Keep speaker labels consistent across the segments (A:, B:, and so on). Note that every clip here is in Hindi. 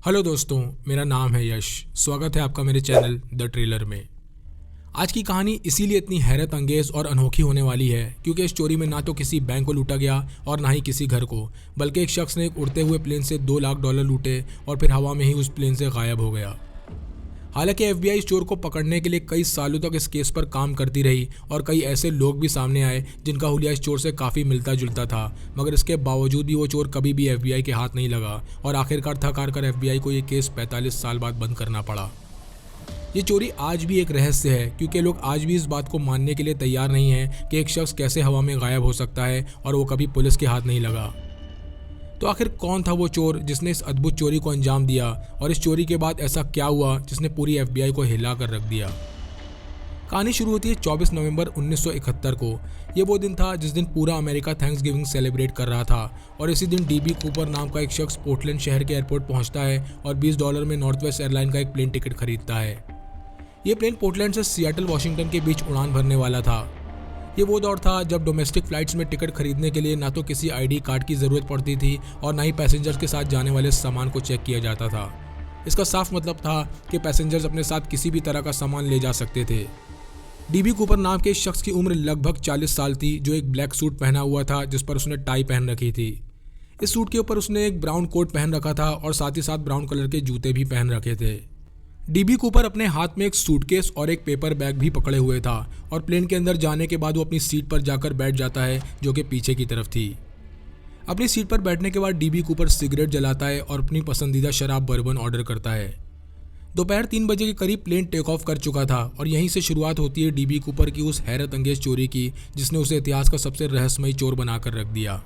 A: हेलो दोस्तों, मेरा नाम है यश। स्वागत है आपका मेरे चैनल द ट्रेलर में। आज की कहानी इसीलिए इतनी हैरत अंगेज और अनोखी होने वाली है क्योंकि इस चोरी में ना तो किसी बैंक को लूटा गया और ना ही किसी घर को, बल्कि एक शख्स ने एक उड़ते हुए प्लेन से $2 लाख लूटे और फिर हवा में ही उस प्लेन से गायब हो गया। हालांकि एफबीआई इस चोर को पकड़ने के लिए कई सालों तक इस केस पर काम करती रही और कई ऐसे लोग भी सामने आए जिनका हुलिया इस चोर से काफ़ी मिलता जुलता था, मगर इसके बावजूद भी वो चोर कभी भी एफबीआई के हाथ नहीं लगा और आखिरकार थक हार कर एफबीआई को ये केस 45 साल बाद बंद करना पड़ा। ये चोरी आज भी एक रहस्य है क्योंकि लोग आज भी इस बात को मानने के लिए तैयार नहीं हैं कि एक शख्स कैसे हवा में गायब हो सकता है और वो कभी पुलिस के हाथ नहीं लगा। तो आखिर कौन था वो चोर जिसने इस अद्भुत चोरी को अंजाम दिया और इस चोरी के बाद ऐसा क्या हुआ जिसने पूरी एफबीआई को हिला कर रख दिया। कहानी शुरू होती है 24 नवंबर 1971 को। ये वो दिन था जिस दिन पूरा अमेरिका थैंक्सगिविंग सेलिब्रेट कर रहा था और इसी दिन डीबी कूपर नाम का एक शख्स पोर्टलैंड शहर के एयरपोर्ट पहुंचता है और $20 में नॉर्थवेस्ट एयरलाइन का एक प्लेन टिकट खरीदता है। ये प्लेन पोर्टलैंड से सियाटल वाशिंगटन के बीच उड़ान भरने वाला था। ये वो दौर था जब डोमेस्टिक फ्लाइट्स में टिकट खरीदने के लिए ना तो किसी आईडी कार्ड की ज़रूरत पड़ती थी और ना ही पैसेंजर्स के साथ जाने वाले सामान को चेक किया जाता था। इसका साफ मतलब था कि पैसेंजर्स अपने साथ किसी भी तरह का सामान ले जा सकते थे। डीबी कूपर नाम के इस शख्स की उम्र लगभग 40 साल थी, जो एक ब्लैक सूट पहना हुआ था जिस पर उसने टाई पहन रखी थी। इस सूट के ऊपर उसने एक ब्राउन कोट पहन रखा था और साथ ही साथ ब्राउन कलर के जूते भी पहन रखे थे। डीबी कूपर अपने हाथ में एक सूटकेस और एक पेपर बैग भी पकड़े हुए था और प्लेन के अंदर जाने के बाद वो अपनी सीट पर जाकर बैठ जाता है जो कि पीछे की तरफ थी। अपनी सीट पर बैठने के बाद डीबी कूपर सिगरेट जलाता है और अपनी पसंदीदा शराब बर्बन ऑर्डर करता है। दोपहर 3 बजे के करीब प्लेन टेक ऑफ कर चुका था और यहीं से शुरुआत होती है डीबी कूपर की उस हैरत अंगेज चोरी की जिसने उसे इतिहास का सबसे रहस्यमयी चोर बनाकर रख दिया।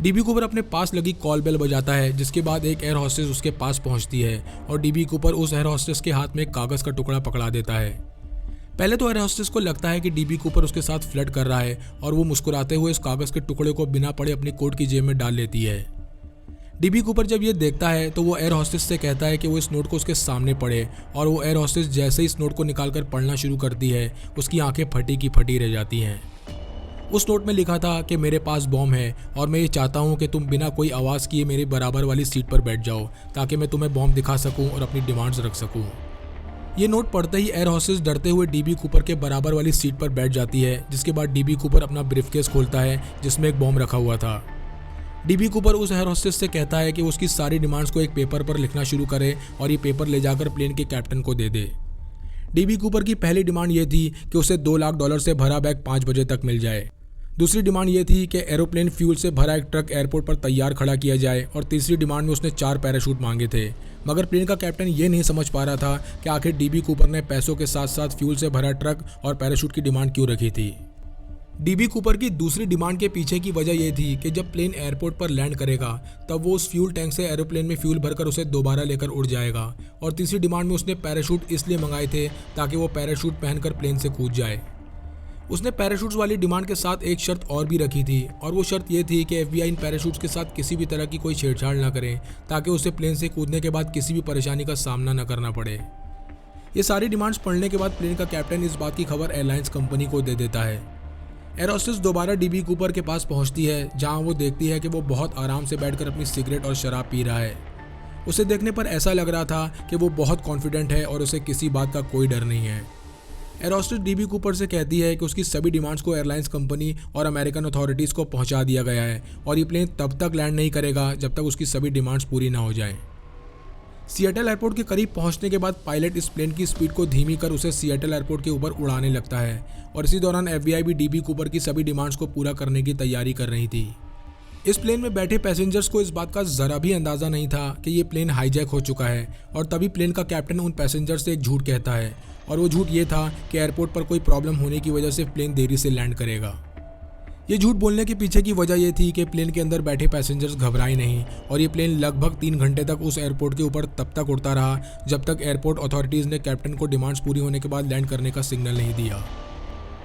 A: डीबी कूपर अपने पास लगी कॉल बेल बजाता है जिसके बाद एक एयर हॉस्टेस उसके पास पहुंचती है और डीबी कूपर उस एयर हॉस्टेस के हाथ में एक कागज़ का टुकड़ा पकड़ा देता है। पहले तो एयर हॉस्टेस को लगता है कि डीबी कूपर उसके साथ फ्लर्ट कर रहा है और वो मुस्कुराते हुए इस कागज़ के टुकड़े को बिना पढ़े अपनी कोट की जेब में डाल लेती है। डीबी कूपर जब ये देखता है तो वो एयर हॉस्टेस से कहता है कि वो इस नोट को उसके सामने पढ़े और वो एयर हॉस्टेस जैसे ही इस नोट को निकालकर पढ़ना शुरू करती है उसकी आंखें फटी की फटी रह जाती हैं। उस नोट में लिखा था कि मेरे पास बॉम्ब है और मैं ये चाहता हूँ कि तुम बिना कोई आवाज़ किए मेरे बराबर वाली सीट पर बैठ जाओ ताकि मैं तुम्हें बॉम्ब दिखा सकूँ और अपनी डिमांड्स रख सकूँ। ये नोट पढ़ते ही एयर हॉस्टेस डरते हुए डीबी कूपर के बराबर वाली सीट पर बैठ जाती है, जिसके बाद डीबी कूपर अपना ब्रीफकेस खोलता है जिसमें एक बॉम्ब रखा हुआ था। डीबी कूपर उस एयर हॉस्टेस से कहता है कि उसकी सारी डिमांड्स को एक पेपर पर लिखना शुरू करे और ये पेपर ले जाकर प्लेन के कैप्टन को दे दे। डीबी कूपर की पहली डिमांड ये थी कि उसे $2 लाख से भरा बैग 5 बजे तक मिल जाए। दूसरी डिमांड ये थी कि एरोप्लेन फ्यूल से भरा एक ट्रक एयरपोर्ट पर तैयार खड़ा किया जाए और तीसरी डिमांड में उसने 4 पैराशूट मांगे थे। मगर प्लेन का कैप्टन ये नहीं समझ पा रहा था कि आखिर डीबी कूपर ने पैसों के साथ साथ फ्यूल से भरा ट्रक और पैराशूट की डिमांड क्यों रखी थी। डीबी कूपर की दूसरी डिमांड के पीछे की वजह यह थी कि जब प्लेन एयरपोर्ट पर लैंड करेगा तब वो उस फ्यूल टैंक से एरोप्लेन में फ्यूल भरकर उसे दोबारा लेकर उड़ जाएगा। और तीसरी डिमांड में उसने पैराशूट इसलिए मंगाए थे ताकि वो पैराशूट पहनकर प्लेन से कूद जाए। उसने पैराशूट्स वाली डिमांड के साथ एक शर्त और भी रखी थी और वो शर्त ये थी कि एफबीआई इन पैराशूट्स के साथ किसी भी तरह की कोई छेड़छाड़ ना करे ताकि उसे प्लेन से कूदने के बाद किसी भी परेशानी का सामना न करना पड़े। ये सारी डिमांड्स पढ़ने के बाद प्लेन का कैप्टन इस बात की खबर एयरलाइंस कंपनी को दे देता है। एयर होस्टेस दोबारा डीबी कूपर के पास पहुंचती है जहां वो देखती है कि वो बहुत आराम से बैठकर अपनी सिगरेट और शराब पी रहा है। उसे देखने पर ऐसा लग रहा था कि वो बहुत कॉन्फिडेंट है और उसे किसी बात का कोई डर नहीं है। एयर होस्टेस डीबी कूपर से कहती है कि उसकी सभी डिमांड्स को एयरलाइंस कंपनी और अमेरिकन अथॉरिटीज़ को पहुंचा दिया गया है और ये प्लेन तब तक लैंड नहीं करेगा जब तक उसकी सभी डिमांड्स पूरी ना हो जाएं। सियाटल एयरपोर्ट के करीब पहुंचने के बाद पायलट इस प्लेन की स्पीड को धीमी कर उसे सियाटल एयरपोर्ट के ऊपर उड़ाने लगता है और इसी दौरान एफबीआई भी डीबी कूपर की सभी डिमांड्स को पूरा करने की तैयारी कर रही थी। इस प्लेन में बैठे पैसेंजर्स को इस बात का ज़रा भी अंदाज़ा नहीं था कि ये प्लेन हाईजैक हो चुका है और तभी प्लेन का कैप्टन उन पैसेंजर्स से एक झूठ कहता है और वो झूठ ये था कि एयरपोर्ट पर कोई प्रॉब्लम होने की वजह से प्लेन देरी से लैंड करेगा। ये झूठ बोलने के पीछे की वजह यह थी कि प्लेन के अंदर बैठे पैसेंजर्स घबराए नहीं और ये प्लेन लगभग 3 घंटे तक उस एयरपोर्ट के ऊपर तब तक उड़ता रहा जब तक एयरपोर्ट अथॉरिटीज़ ने कैप्टन को डिमांड्स पूरी होने के बाद लैंड करने का सिग्नल नहीं दिया।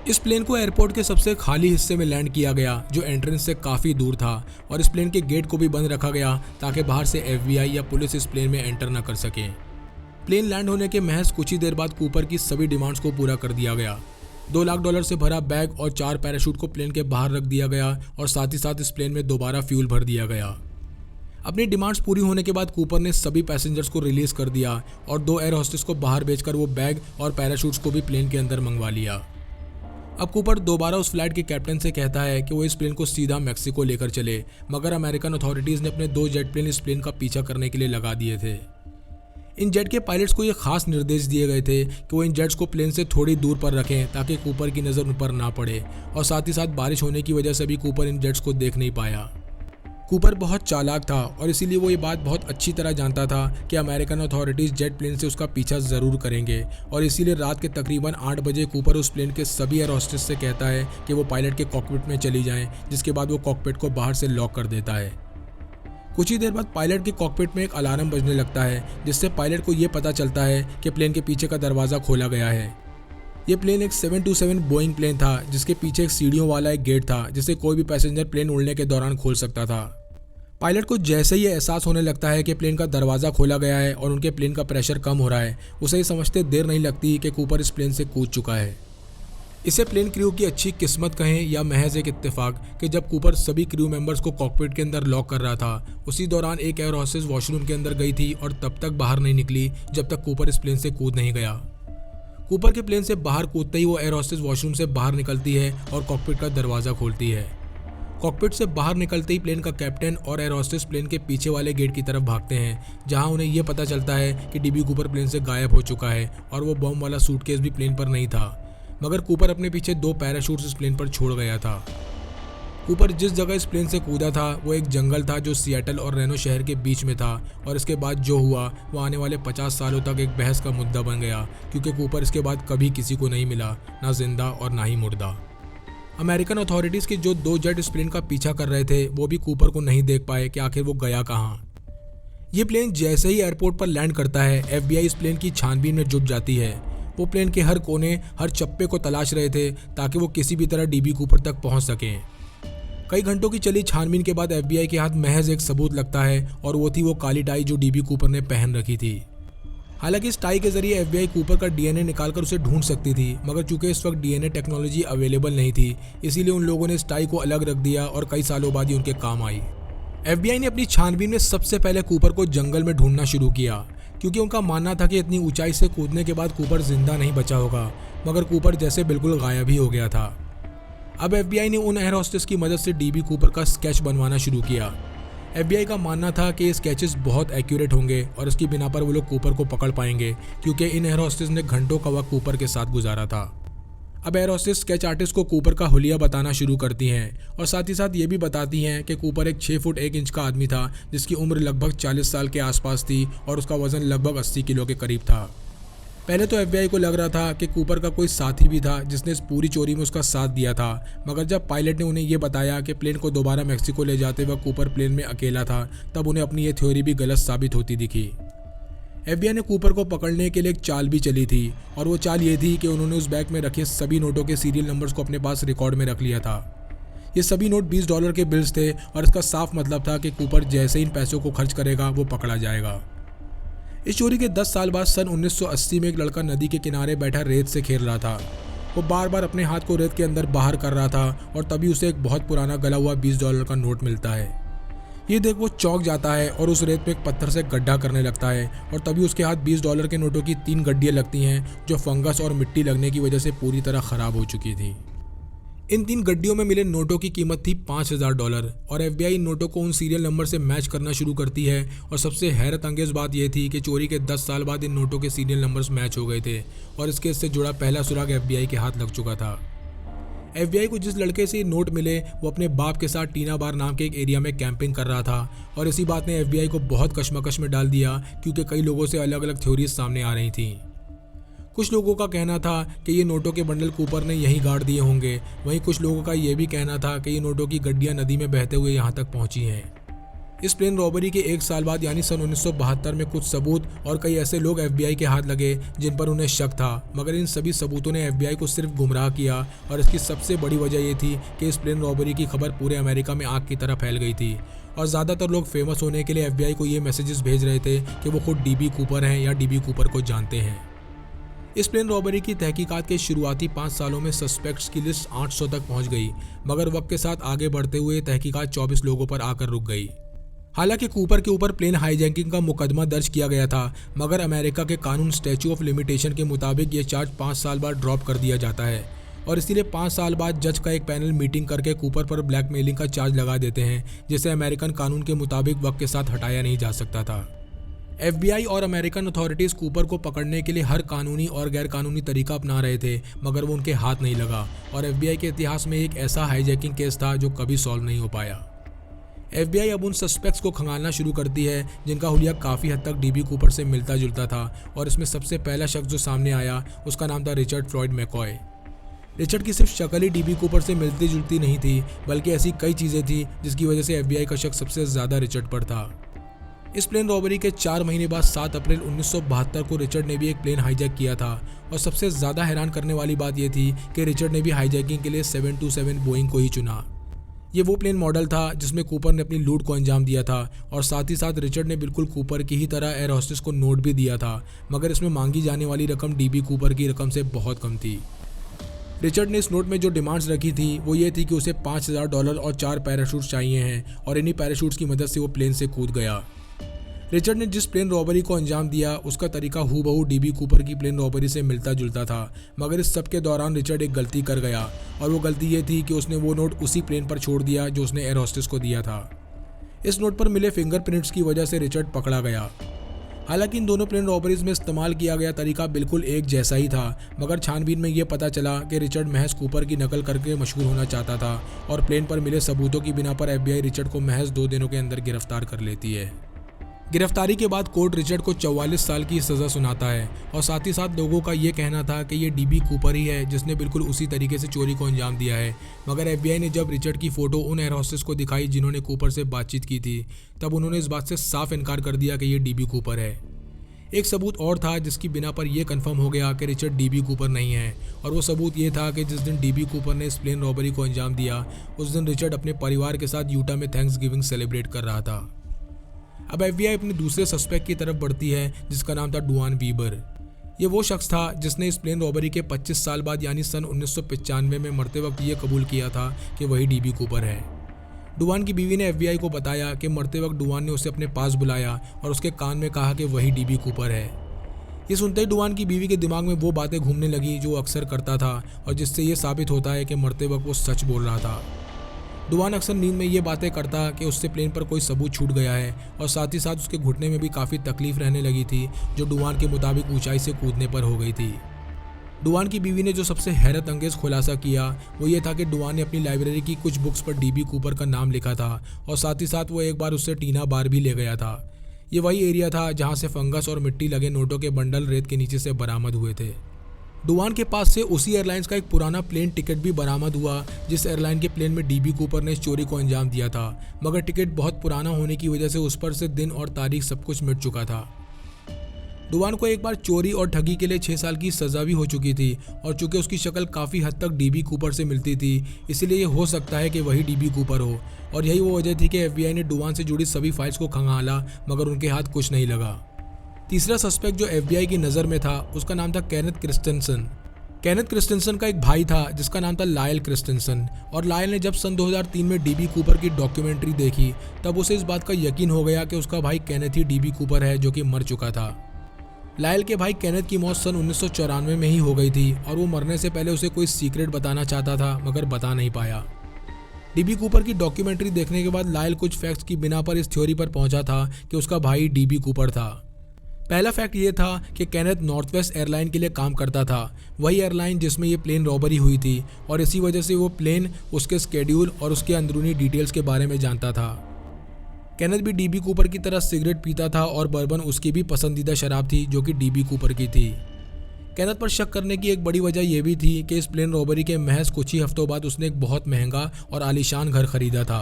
A: इस प्लेन को एयरपोर्ट के सबसे खाली हिस्से में लैंड किया गया जो एंट्रेंस से काफ़ी दूर था और इस प्लेन के गेट को भी बंद रखा गया ताकि बाहर से एफबीआई या पुलिस इस प्लेन में एंटर न कर सके। प्लेन लैंड होने के महज कुछ ही देर बाद कूपर की सभी डिमांड्स को पूरा कर दिया गया। $2 लाख से भरा बैग और 4 पैराशूट को प्लेन के बाहर रख दिया गया और साथ ही साथ इस प्लेन में दोबारा फ्यूल भर दिया गया। अपनी डिमांड्स पूरी होने के बाद कूपर ने सभी पैसेंजर्स को रिलीज कर दिया और 2 एयर होस्टेस को बाहर भेजकर वो बैग और पैराशूट्स को भी प्लेन के अंदर मंगवा लिया। अब कूपर दोबारा उस फ्लाइट के कैप्टन से कहता है कि वो इस प्लेन को सीधा मैक्सिको लेकर चले, मगर अमेरिकन अथॉरिटीज़ ने अपने 2 जेट प्लेन इस प्लेन का पीछा करने के लिए लगा दिए थे। इन जेट के पायलट्स को ये खास निर्देश दिए गए थे कि वो इन जेट्स को प्लेन से थोड़ी दूर पर रखें ताकि कूपर की नज़र उन पर ना पड़े, और साथ ही साथ बारिश होने की वजह से भी कूपर इन जेट्स को देख नहीं पाया। कूपर बहुत चालाक था और इसीलिए वो ये बात बहुत अच्छी तरह जानता था कि अमेरिकन अथॉरिटीज़ जेट प्लेन से उसका पीछा ज़रूर करेंगे, और इसीलिए रात के तकरीबन 8 बजे कूपर उस प्लेन के सभी एयर होस्टेस से कहता है कि वो पायलट के कॉकपिट में चली जाएं, जिसके बाद वो कॉकपिट को बाहर से लॉक कर देता है। कुछ ही देर बाद पायलट के कॉकपिट में एक अलार्म बजने लगता है, जिससे पायलट को ये पता चलता है कि प्लेन के पीछे का दरवाज़ा खोला गया है। ये प्लेन एक 727 बोइंग प्लेन था, जिसके पीछे एक सीढ़ियों वाला एक गेट था जिसे कोई भी पैसेंजर प्लेन उड़ने के दौरान खोल सकता था। पायलट को जैसे ही एहसास होने लगता है कि प्लेन का दरवाज़ा खोला गया है और उनके प्लेन का प्रेशर कम हो रहा है, उसे ये समझते देर नहीं लगती कि कूपर इस प्लेन से कूद चुका है। इसे प्लेन क्रू की अच्छी किस्मत कहें या महज एक इत्तेफाक कि जब कूपर सभी क्रू मेंबर्स को कॉकपिट के अंदर लॉक कर रहा था, उसी दौरान एक एयर होस्टेस वॉशरूम के अंदर गई थी और तब तक बाहर नहीं निकली जब तक कूपर इस प्लेन से कूद नहीं गया। कूपर के प्लेन से बाहर कूदते ही वो एयर होस्टेस वॉशरूम से बाहर निकलती है और कॉकपिट का दरवाज़ा खोलती है। कॉकपिट से बाहर निकलते ही प्लेन का कैप्टन और एयर होस्टेस प्लेन के पीछे वाले गेट की तरफ भागते हैं, जहां उन्हें यह पता चलता है कि डीबी कूपर प्लेन से गायब हो चुका है और वो बम वाला सूटकेस भी प्लेन पर नहीं था, मगर कूपर अपने पीछे 2 पैराशूट्स इस प्लेन पर छोड़ गया था। कूपर जिस जगह इस प्लेन से कूदा था वो एक जंगल था जो सिएटल और रेनो शहर के बीच में था, और इसके बाद जो हुआ वो आने वाले 50 सालों तक एक बहस का मुद्दा बन गया, क्योंकि कूपर इसके बाद कभी किसी को नहीं मिला, ना जिंदा और ना ही मुर्दा। अमेरिकन अथॉरिटीज़ के जो 2 जेट इस प्लेन का पीछा कर रहे थे वो भी कूपर को नहीं देख पाए कि आखिर वो गया कहाँ। ये प्लेन जैसे ही एयरपोर्ट पर लैंड करता है, FBI इस प्लेन की छानबीन में जुट जाती है। वो प्लेन के हर कोने, हर चप्पे को तलाश रहे थे ताकि वो किसी भी तरह डीबी कूपर तक पहुंच सकें। कई घंटों की चली छानबीन के बाद FBI के हाथ महज एक सबूत लगता है, और वो थी वो काली टाई जो डीबी कूपर ने पहन रखी थी। हालांकि इस टाई के जरिए FBI कूपर का DNA निकालकर उसे ढूंढ सकती थी, मगर चूंकि इस वक्त DNA टेक्नोलॉजी अवेलेबल नहीं थी, इसीलिए उन लोगों ने इस टाई को अलग रख दिया और कई सालों बाद ही उनके काम आई। FBI ने अपनी छानबीन में सबसे पहले कूपर को जंगल में ढूंढना शुरू किया, क्योंकि उनका मानना था कि इतनी ऊंचाई से कूदने के बाद कूपर जिंदा नहीं बचा होगा, मगर कूपर जैसे बिल्कुल गायब ही हो गया था। अब FBI ने उन एयर होस्टेस की मदद से डीबी कूपर का स्केच बनवाना शुरू किया। FBI का मानना था कि ये स्केचेस बहुत एक्यूरेट होंगे और इसकी बिना पर वो लोग कूपर को पकड़ पाएंगे, क्योंकि इन एयर होस्टेस ने घंटों का वक्त कूपर के साथ गुजारा था। अब एयर होस्टेस स्केच आर्टिस्ट को कूपर का हुलिया बताना शुरू करती हैं, और साथ ही साथ ये भी बताती हैं कि कूपर एक 6 फुट 1 इंच का आदमी था, जिसकी उम्र लगभग 40 साल के आसपास थी और उसका वजन लगभग 80 किलो के करीब था। पहले तो FBI को लग रहा था कि कूपर का कोई साथी भी था जिसने इस पूरी चोरी में उसका साथ दिया था, मगर जब पायलट ने उन्हें यह बताया कि प्लेन को दोबारा मैक्सिको ले जाते वक्त कूपर प्लेन में अकेला था, तब उन्हें अपनी ये थ्योरी भी गलत साबित होती दिखी। FBI ने कूपर को पकड़ने के लिए एक चाल भी चली थी, और वो चाल ये थी कि उन्होंने उस बैग में रखे सभी नोटों के सीरियल नंबर्स को अपने पास रिकॉर्ड में रख लिया था। ये सभी नोट $20 के बिल्स थे, और इसका साफ मतलब था कि कूपर जैसे इन पैसों को खर्च करेगा वो पकड़ा जाएगा। इस चोरी के 10 साल बाद सन 1980 में एक लड़का नदी के किनारे बैठा रेत से खेल रहा था। वो बार बार अपने हाथ को रेत के अंदर बाहर कर रहा था, और तभी उसे एक बहुत पुराना गला हुआ $20 का नोट मिलता है। ये देख वो चौंक जाता है और उस रेत पे एक पत्थर से गड्ढा करने लगता है, और तभी उसके हाथ $20 के नोटों की 3 गड्डियाँ लगती हैं जो फंगस और मिट्टी लगने की वजह से पूरी तरह ख़राब हो चुकी थी। इन 3 गड्डियों में मिले नोटों की कीमत थी $5000, और FBI इन नोटों को उन सीरियल नंबर से मैच करना शुरू करती है। और सबसे हैरत अंगेज बात यह थी कि चोरी के 10 साल बाद इन नोटों के सीरियल नंबर्स मैच हो गए थे, और इस केस से जुड़ा पहला सुराग FBI के हाथ लग चुका था। FBI को जिस लड़के से नोट मिले वो अपने बाप के साथ टीना बार नाम के एक एरिया में कैंपिंग कर रहा था, और इसी बात ने FBI को बहुत कशमकश में डाल दिया, क्योंकि कई लोगों से अलग अलग थ्योरीज सामने आ रही थी। कुछ लोगों का कहना था कि ये नोटों के बंडल कूपर ने यहीं गाड़ दिए होंगे, वहीं कुछ लोगों का ये भी कहना था कि ये नोटों की गड्डियाँ नदी में बहते हुए यहाँ तक पहुँची हैं। इस प्लेन रॉबरी के 1 साल बाद यानी सन 1972 में कुछ सबूत और कई ऐसे लोग FBI के हाथ लगे जिन पर उन्हें शक था, मगर इन सभी सबूतों ने FBI को सिर्फ गुमराह किया, और इसकी सबसे बड़ी वजह ये थी कि इस प्लेन रॉबरी की खबर पूरे अमेरिका में आग की तरह फैल गई थी, और ज़्यादातर लोग फेमस होने के लिए FBI को ये मैसेजेस भेज रहे थे कि वो खुद डीबी कूपर हैं या डीबी कूपर को जानते हैं। इस प्लेन रॉबरी की तहकीकात के शुरुआती 5 सालों में सस्पेक्ट्स की लिस्ट 800 तक पहुंच गई, मगर वक्त के साथ आगे बढ़ते हुए तहकीकात 24 लोगों पर आकर रुक गई। हालांकि कूपर के ऊपर प्लेन हाईजैकिंग का मुकदमा दर्ज किया गया था, मगर अमेरिका के कानून स्टैच्यू ऑफ लिमिटेशन के मुताबिक ये चार्ज 5 साल बाद ड्रॉप कर दिया जाता है और इसीलिए 5 साल बाद जज का एक पैनल मीटिंग करके कूपर पर ब्लैकमेलिंग का चार्ज लगा देते हैं, जिसे अमेरिकन कानून के मुताबिक वक्त के साथ हटाया नहीं जा सकता था। FBI और अमेरिकन अथॉरिटीज़ कूपर को पकड़ने के लिए हर कानूनी और गैर कानूनी तरीका अपना रहे थे, मगर वो उनके हाथ नहीं लगा और FBI के इतिहास में एक ऐसा हाईजैकिंग केस था जो कभी सॉल्व नहीं हो पाया। FBI अब उन सस्पेक्ट्स को खंगालना शुरू करती है जिनका हुलिया काफ़ी हद तक DB कूपर से मिलता जुलता था और इसमें सबसे पहला शख्स जो सामने आया उसका नाम था रिचर्ड फ्लॉयड मैकॉय। रिचर्ड की सिर्फ शक्ल ही DB कूपर से मिलती जुलती नहीं थी, बल्कि ऐसी कई चीज़ें थी जिसकी वजह से FBI का शक सबसे ज़्यादा रिचर्ड पर था। इस प्लेन रॉबरी के 4 महीने बाद 7 अप्रैल 1972 को रिचर्ड ने भी एक प्लेन हाईजैक किया था और सबसे ज़्यादा हैरान करने वाली बात यह थी कि रिचर्ड ने भी हाईजैकिंग के लिए 727 बोइंग को ही चुना। ये वो प्लेन मॉडल था जिसमें कूपर ने अपनी लूट को अंजाम दिया था और साथ ही साथ रिचर्ड ने बिल्कुल कूपर की ही तरह एयर होस्टेस को नोट भी दिया था, मगर इसमें मांगी जाने वाली रकम DB कूपर की रकम से बहुत कम थी। रिचर्ड ने इस नोट में जो डिमांड्स रखी थी वो ये थी कि उसे $5000 और 4 पैराशूट्स चाहिए हैं और इन्हीं पैराशूट्स की मदद से वो प्लेन से कूद गया। रिचर्ड ने जिस प्लेन रॉबरी को अंजाम दिया उसका तरीका हूबहू DB कूपर की प्लेन रॉबरी से मिलता जुलता था, मगर इस सब के दौरान रिचर्ड एक गलती कर गया और वो गलती ये थी कि उसने वो नोट उसी प्लेन पर छोड़ दिया जो उसने एयर होस्टेस को दिया था। इस नोट पर मिले फिंगरप्रिंट्स की वजह से रिचर्ड पकड़ा गया। हालांकि इन दोनों प्लेन रॉबरीज में इस्तेमाल किया गया तरीका बिल्कुल एक जैसा ही था, मगर छानबीन में ये पता चला कि रिचर्ड महज कूपर की नकल करके मशहूर होना चाहता था और प्लेन पर मिले सबूतों की बिना पर FBI रिचर्ड को महज 2 दिनों के अंदर गिरफ्तार कर लेती है। गिरफ्तारी के बाद कोर्ट रिचर्ड को 44 साल की सज़ा सुनाता है और साथ ही साथ लोगों का ये कहना था कि ये DB कूपर ही है जिसने बिल्कुल उसी तरीके से चोरी को अंजाम दिया है, मगर FBI ने जब रिचर्ड की फ़ोटो उन एयर होस्टेस को दिखाई जिन्होंने कूपर से बातचीत की थी, तब उन्होंने इस बात से साफ इनकार कर दिया कि ये DB कूपर है। एक सबूत और था जिसकी बिना पर यह कन्फर्म हो गया कि रिचर्ड DB कूपर नहीं है, और वो सबूत ये था कि जिस दिन DB कूपर ने इस प्लेन रॉबरी को अंजाम दिया उस दिन रिचर्ड अपने परिवार के साथ यूटा में थैंक्सगिविंग सेलिब्रेट कर रहा था। अब FBI अपने दूसरे सस्पेक्ट की तरफ बढ़ती है जिसका नाम था डुआन वीबर। ये वो शख्स था जिसने इस प्लेन रॉबरी के 25 साल बाद यानी सन 1995 में मरते वक्त ये कबूल किया था कि वही DB कूपर है। डुआन की बीवी ने FBI को बताया कि मरते वक्त डुआन ने उसे अपने पास बुलाया और उसके कान में कहा कि वही DB कूपर है। ये सुनते ही डुआन की बीवी के दिमाग में वो बातें घूमने लगी जो अक्सर करता था और जिससे ये साबित होता है कि मरते वक्त वो सच बोल रहा था। डुआन अक्सर नींद में ये बातें करता कि उससे प्लेन पर कोई सबूत छूट गया है और साथ ही साथ उसके घुटने में भी काफ़ी तकलीफ रहने लगी थी जो डुआन के मुताबिक ऊंचाई से कूदने पर हो गई थी। डुआन की बीवी ने जो सबसे हैरत अंगेज खुलासा किया वो ये था कि डुआन ने अपनी लाइब्रेरी की कुछ बुक्स पर DB कूपर का नाम लिखा था और साथ ही साथ वो एक बार उससे टीना बार भी ले गया था। ये वही एरिया था जहाँ से फंगस और मिट्टी लगे नोटों के बंडल रेत के नीचे से बरामद हुए थे। डुआन के पास से उसी एयरलाइंस का एक पुराना प्लेन टिकट भी बरामद हुआ जिस एयरलाइन के प्लेन में DB कूपर ने इस चोरी को अंजाम दिया था, मगर टिकट बहुत पुराना होने की वजह से उस पर से दिन और तारीख सब कुछ मिट चुका था। डुआन को एक बार चोरी और ठगी के लिए 6 साल की सज़ा भी हो चुकी थी और चूंकि उसकी शक्ल काफ़ी हद तक DB कूपर से मिलती थी इसीलिए ये हो सकता है कि वही DB कूपर हो, और यही वो वजह थी कि FBI ने डुआन से जुड़ी सभी फाइल्स को खंगाला मगर उनके हाथ कुछ नहीं लगा। तीसरा सस्पेक्ट जो FBI की नज़र में था उसका नाम था केनेथ क्रिस्टेंसन। केनेथ क्रिस्टेंसन का एक भाई था जिसका नाम था लायल क्रिस्टेंसन, और लायल ने जब सन 2003 में DB कूपर की डॉक्यूमेंट्री देखी तब उसे इस बात का यकीन हो गया कि उसका भाई केनेथ ही DB कूपर है जो कि मर चुका था। लायल के भाई केनेथ की मौत सन 1994 में ही हो गई थी और वो मरने से पहले उसे कोई सीक्रेट बताना चाहता था मगर बता नहीं पाया। DB कूपर की डॉक्यूमेंट्री देखने के बाद लायल कुछ फैक्ट्स की बिना पर इस थ्योरी पर पहुंचा था कि उसका भाई DB कूपर था। पहला फैक्ट ये था कि केनेथ नॉर्थवेस्ट एयरलाइन के लिए काम करता था, वही एयरलाइन जिसमें ये प्लेन रॉबरी हुई थी, और इसी वजह से वो प्लेन, उसके स्केड्यूल और उसके अंदरूनी डिटेल्स के बारे में जानता था। केनेथ भी DB कूपर की तरह सिगरेट पीता था और बर्बन उसकी भी पसंदीदा शराब थी जो कि DB कूपर की थी। केनेथ पर शक करने की एक बड़ी वजह यह भी थी कि इस प्लेन रॉबरी के महज कुछ ही हफ्तों बाद उसने एक बहुत महंगा और आलीशान घर खरीदा था।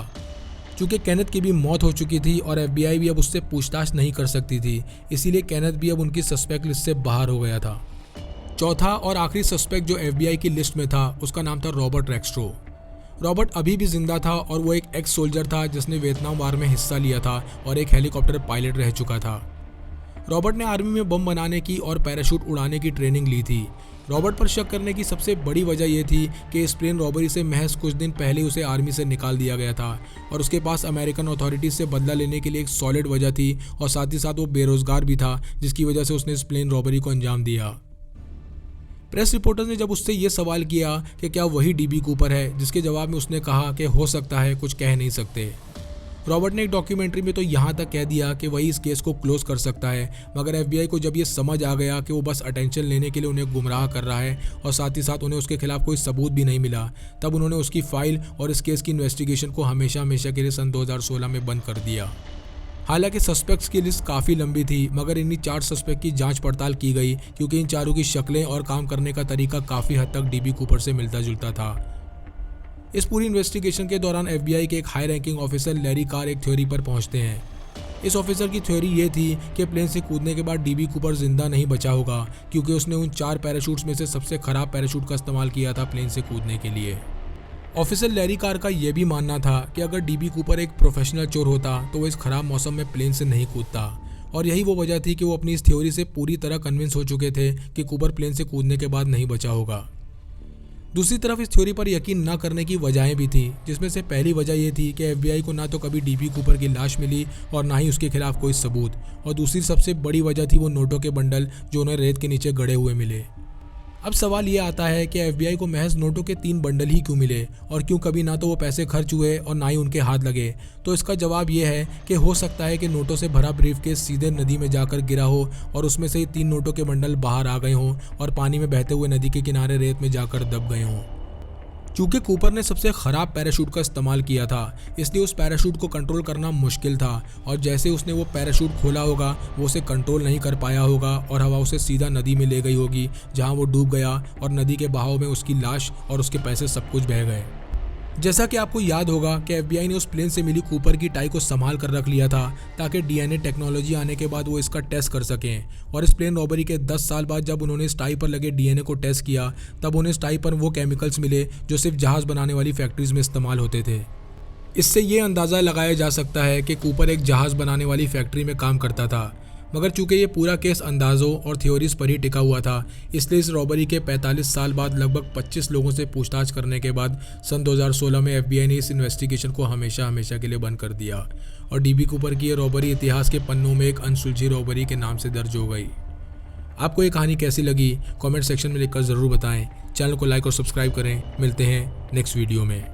A: चूँकि केनेथ की भी मौत हो चुकी थी और FBI भी अब उससे पूछताछ नहीं कर सकती थी, इसीलिए केनेथ भी अब उनकी सस्पेक्ट लिस्ट से बाहर हो गया था। चौथा और आखिरी सस्पेक्ट जो FBI की लिस्ट में था उसका नाम था रॉबर्ट रैक्स्ट्रो। रॉबर्ट अभी भी जिंदा था और वो एक एक्स सोल्जर था जिसने वियतनाम वार में हिस्सा लिया था और एक हेलीकॉप्टर पायलट रह चुका था। रॉबर्ट ने आर्मी में बम बनाने की और पैराशूट उड़ाने की ट्रेनिंग ली थी। रॉबर्ट पर शक करने की सबसे बड़ी वजह यह थी कि इस प्लेन रॉबरी से महज कुछ दिन पहले उसे आर्मी से निकाल दिया गया था और उसके पास अमेरिकन अथॉरिटीज से बदला लेने के लिए एक सॉलिड वजह थी और साथ ही साथ वो बेरोजगार भी था, जिसकी वजह से उसने इस प्लेन रॉबरी को अंजाम दिया। प्रेस रिपोर्टर ने जब उससे ये सवाल किया कि क्या वही डीबी कूपर है, जिसके जवाब में उसने कहा कि हो सकता है, कुछ कह नहीं सकते। रॉबर्ट ने एक डॉक्यूमेंट्री में तो यहाँ तक कह दिया कि वही इस केस को क्लोज कर सकता है, मगर एफबीआई को जब ये समझ आ गया कि वो बस अटेंशन लेने के लिए उन्हें गुमराह कर रहा है और साथ ही साथ उन्हें उसके खिलाफ कोई सबूत भी नहीं मिला, तब उन्होंने उसकी फाइल और इस केस की इन्वेस्टिगेशन को हमेशा हमेशा के लिए सन 2016 में बंद कर दिया। हालांकि सस्पेक्ट्स की लिस्ट काफ़ी लंबी थी, मगर इन्हीं 4 सस्पेक्ट की जांच पड़ताल की गई क्योंकि इन चारों की शक्लें और काम करने का तरीका काफ़ी हद तक डीबी कूपर से मिलता जुलता था। इस पूरी इन्वेस्टिगेशन के दौरान एफबीआई के एक high ranking officer Larry car एक थ्योरी पर पहुंचते हैं। इस ऑफिसर की थ्योरी ये थी कि प्लेन से कूदने के बाद डीबी कूपर जिंदा नहीं बचा होगा क्योंकि उसने उन 4 पैराशूट्स में से सबसे खराब पैराशूट का इस्तेमाल किया था प्लेन से कूदने के लिए। ऑफिसर लैरी कार का यह भी मानना था कि अगर डीबी कूपर एक प्रोफेशनल चोर होता तो वो इस खराब मौसम में प्लेन से नहीं कूदता, और यही वो वजह थी कि वो अपनी इस थ्योरी से पूरी तरह कन्विंस हो चुके थे कि कूपर प्लेन से कूदने के बाद नहीं बचा होगा। दूसरी तरफ इस थ्योरी पर यकीन न करने की वजहें भी थी, जिसमें से पहली वजह यह थी कि एफबीआई को ना तो कभी डीबी कूपर की लाश मिली और ना ही उसके खिलाफ कोई सबूत, और दूसरी सबसे बड़ी वजह थी वो नोटों के बंडल जो उन्हें रेत के नीचे गड़े हुए मिले। अब सवाल ये आता है कि एफबीआई को महज नोटों के 3 बंडल ही क्यों मिले और क्यों कभी ना तो वो पैसे खर्च हुए और ना ही उनके हाथ लगे। तो इसका जवाब ये है कि हो सकता है कि नोटों से भरा ब्रीफकेस सीधे नदी में जाकर गिरा हो और उसमें से ही 3 नोटों के बंडल बाहर आ गए हों और पानी में बहते हुए नदी के किनारे रेत में जाकर दब गए हों। चूंकि कूपर ने सबसे खराब पैराशूट का इस्तेमाल किया था, इसलिए उस पैराशूट को कंट्रोल करना मुश्किल था और जैसे उसने वो पैराशूट खोला होगा वो उसे कंट्रोल नहीं कर पाया होगा और हवा उसे सीधा नदी में ले गई होगी, जहां वो डूब गया और नदी के बहाव में उसकी लाश और उसके पैसे सब कुछ बह गए। जैसा कि आपको याद होगा कि एफबीआई ने उस प्लेन से मिली कूपर की टाई को संभाल कर रख लिया था ताकि डीएनए टेक्नोलॉजी आने के बाद वो इसका टेस्ट कर सकें, और इस प्लेन रॉबरी के 10 साल बाद जब उन्होंने इस टाई पर लगे डीएनए को टेस्ट किया तब उन्हें इस टाई पर वो केमिकल्स मिले जो सिर्फ जहाज बनाने वाली फैक्ट्रीज में इस्तेमाल होते थे। इससे ये अंदाज़ा लगाया जा सकता है कि कूपर एक जहाज बनाने वाली फैक्ट्री में काम करता था, मगर चूंकि ये पूरा केस अंदाज़ों और थ्योरीज पर ही टिका हुआ था, इसलिए इस रॉबरी के 45 साल बाद लगभग 25 लोगों से पूछताछ करने के बाद सन 2016 में एफबीआई ने इस इन्वेस्टिगेशन को हमेशा हमेशा के लिए बंद कर दिया और डीबी कूपर की ये रॉबरी इतिहास के पन्नों में एक अनसुलझी रॉबरी के नाम से दर्ज हो गई। आपको ये कहानी कैसी लगी कमेंट सेक्शन में लिखकर ज़रूर बताएं। चैनल को लाइक और सब्सक्राइब करें। मिलते हैं नेक्स्ट वीडियो में।